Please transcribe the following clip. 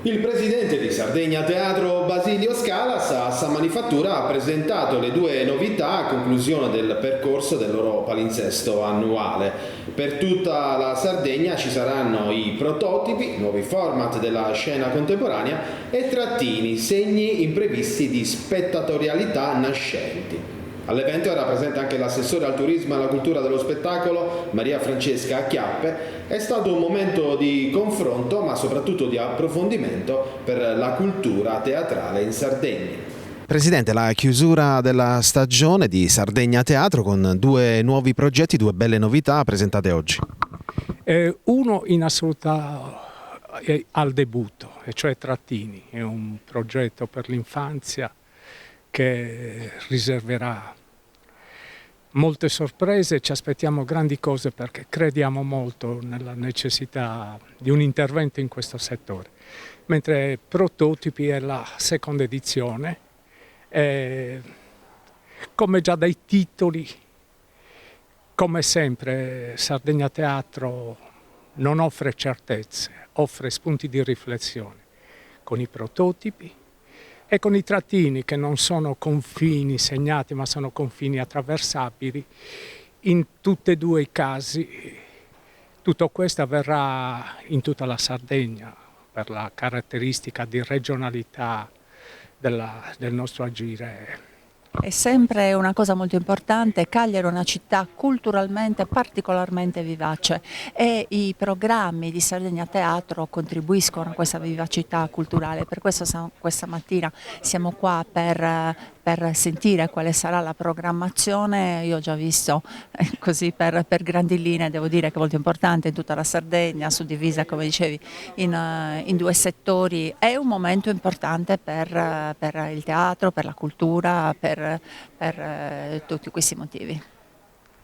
Il presidente di Sardegna Teatro Basilio Scalas a San Manifattura ha presentato le due novità a conclusione del percorso del loro palinsesto annuale. Per tutta la Sardegna ci saranno i prototipi, nuovi format della scena contemporanea e trattini, segni imprevisti di spettatorialità nascenti. All'evento era presente anche l'assessore al turismo e alla cultura dello spettacolo Maria Francesca Acchiappe. È stato un momento di confronto ma soprattutto di approfondimento per la cultura teatrale in Sardegna. Presidente, la chiusura della stagione di Sardegna Teatro con due nuovi progetti, due belle novità presentate oggi. Uno in assoluta al debutto, e cioè Trattini, è un progetto per l'infanzia che riserverà molte sorprese. Ci aspettiamo grandi cose perché crediamo molto nella necessità di un intervento in questo settore. Mentre Prototipi è la seconda edizione, come già dai titoli, come sempre Sardegna Teatro non offre certezze, offre spunti di riflessione con i prototipi e con i trattini, che non sono confini segnati ma sono confini attraversabili. In tutti e due i casi tutto questo avverrà in tutta la Sardegna per la caratteristica di regionalità del nostro agire. È sempre una cosa molto importante. Cagliari è una città culturalmente particolarmente vivace e i programmi di Sardegna Teatro contribuiscono a questa vivacità culturale. Per questo questa mattina siamo qua per sentire quale sarà la programmazione. Io ho già visto così per grandi linee, devo dire che è molto importante in tutta la Sardegna, suddivisa come dicevi in due settori. È un momento importante per il teatro, per la cultura, per tutti questi motivi.